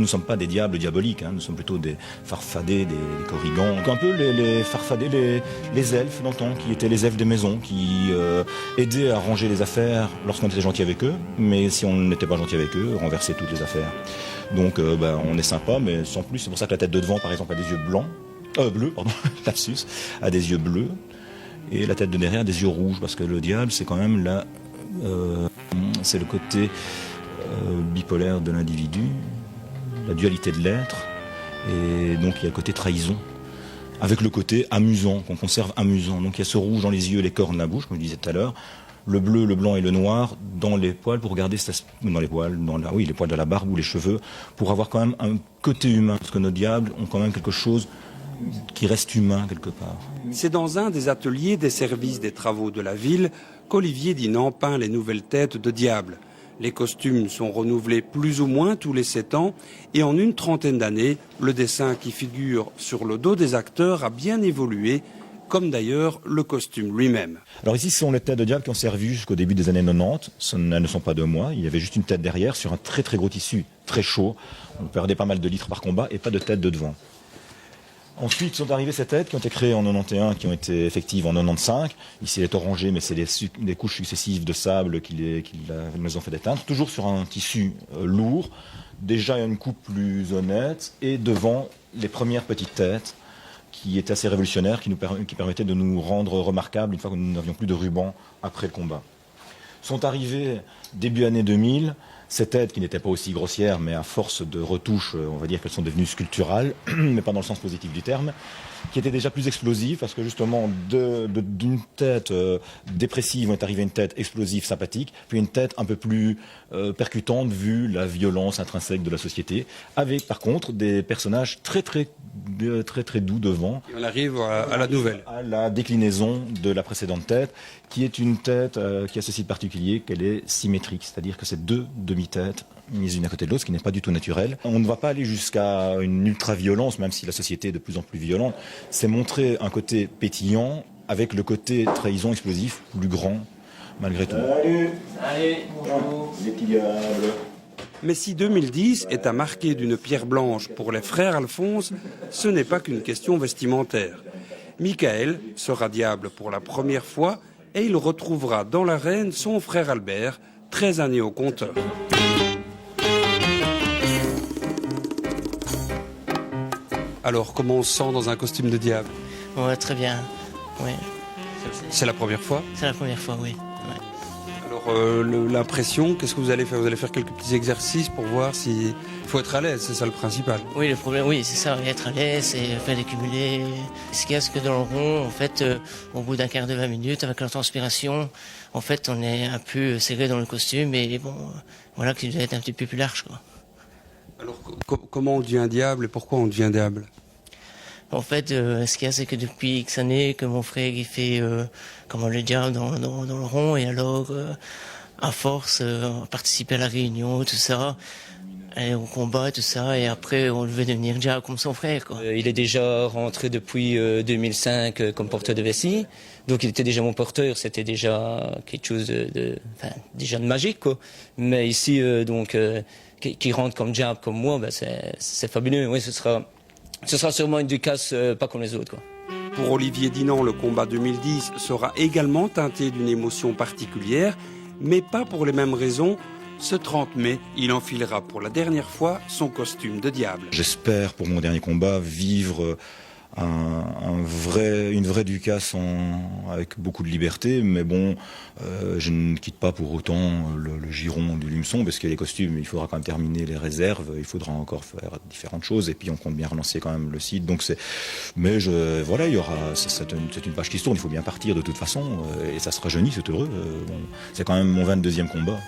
ne sommes pas des diables diaboliques, hein, nous sommes plutôt des farfadets, des corrigans. Un peu les farfadets, les elfes d'antan, qui étaient les elfes des maisons, qui aidaient à ranger les affaires lorsqu'on était gentil avec eux, mais si on n'était pas gentil avec eux, renversaient toutes les affaires. Donc on est sympa, mais sans plus. C'est pour ça que la tête de devant, par exemple, a des yeux bleus, lapsus, a des yeux bleus, et la tête de derrière a des yeux rouges, parce que le diable, c'est quand même c'est le côté bipolaire de l'individu, la dualité de l'être, et donc il y a le côté trahison, avec le côté amusant, qu'on conserve amusant. Donc il y a ce rouge dans les yeux, les cornes, la bouche, comme je disais tout à l'heure, le bleu, le blanc et le noir dans les poils, pour garder les poils de la barbe ou les cheveux, pour avoir quand même un côté humain, parce que nos diables ont quand même quelque chose qui reste humain quelque part. C'est dans un des ateliers des services des travaux de la ville qu'Olivier Dinant peint les nouvelles têtes de diables. Les costumes sont renouvelés plus ou moins tous les 7 ans et en une trentaine d'années, le dessin qui figure sur le dos des acteurs a bien évolué, comme d'ailleurs le costume lui-même. Alors ici, ce sont les têtes de diable qui ont servi jusqu'au début des années 90. Elles ne sont pas de moi. Il y avait juste une tête derrière sur un très très gros tissu, très chaud. On perdait pas mal de litres par combat et pas de tête de devant. Ensuite sont arrivées ces têtes qui ont été créées en 91, qui ont été effectives en 95. Ici, elle est orangée, mais c'est des couches successives de sable qui nous ont fait déteindre. Toujours sur un tissu lourd, déjà une coupe plus honnête, et devant les premières petites têtes qui étaient assez révolutionnaires, qui permettaient de nous rendre remarquables une fois que nous n'avions plus de ruban après le combat. Sont arrivées début année 2000, ces têtes qui n'étaient pas aussi grossières, mais à force de retouches, on va dire qu'elles sont devenues sculpturales, mais pas dans le sens positif du terme, qui étaient déjà plus explosives, parce que justement, d'une tête dépressive, on est arrivé à une tête explosive, sympathique, puis une tête un peu plus percutante, vu la violence intrinsèque de la société, avec par contre des personnages très doux devant. Et on arrive à la nouvelle. À la déclinaison de la précédente tête, qui est une tête qui a ceci de particulier qu'elle est symétrique, c'est-à-dire que c'est 2 demi-têtes mises une à côté de l'autre, ce qui n'est pas du tout naturel. On ne va pas aller jusqu'à une ultra-violence, même si la société est de plus en plus violente. C'est montrer un côté pétillant avec le côté trahison explosif plus grand, malgré tout. Allez, bonjour. Les petits diables. Mais si 2010 est à marquer d'une pierre blanche pour les frères Alphonse, ce n'est pas qu'une question vestimentaire. Michael sera diable pour la première fois et il retrouvera dans l'arène son frère Albert, 13 années au compteur. Alors, comment on se sent dans un costume de diable? Ouais, très bien. Oui. C'est la première fois? C'est la première fois, oui. Ouais. Alors, l'impression, qu'est-ce que vous allez faire? Vous allez faire quelques petits exercices pour voir si... Il faut être à l'aise, c'est ça le principal. Oui, le problème, oui, c'est ça, être à l'aise et faire des cumulés. Ce qu'il y a, c'est que dans le rond, en fait, au bout d'un quart de 20 minutes, avec la transpiration, en fait, on est un peu serré dans le costume et bon, voilà, qu'il doit être un petit peu plus large, quoi. Alors, comment on devient diable et pourquoi on devient diable? En fait, ce qu'il y a, c'est que depuis X années, que mon frère, il fait, comment le diable dans le rond, et alors, à force, participer à la réunion, tout ça, aller au combat, tout ça, et après, on devait devenir diable comme son frère, quoi. Il est déjà rentré depuis 2005 comme porteur de vessie, donc il était déjà mon porteur, c'était déjà quelque chose déjà de magique, quoi. Mais ici, qui rentre comme diable comme moi, ben c'est fabuleux. Oui, ce sera sûrement une ducasse pas comme les autres, quoi. Pour Olivier Dinant, le combat 2010 sera également teinté d'une émotion particulière, mais pas pour les mêmes raisons. Ce 30 mai, il enfilera pour la dernière fois son costume de diable. J'espère pour mon dernier combat vivre une vraie ducasse avec beaucoup de liberté, mais bon, je ne quitte pas pour autant le giron du Lumeçon, parce qu'il y a les costumes, il faudra quand même terminer les réserves, il faudra encore faire différentes choses, et puis on compte bien relancer quand même le site, donc voilà, il y aura, c'est une page qui se tourne, il faut bien partir de toute façon, et ça se rajeunit, c'est heureux, c'est quand même mon 22e combat.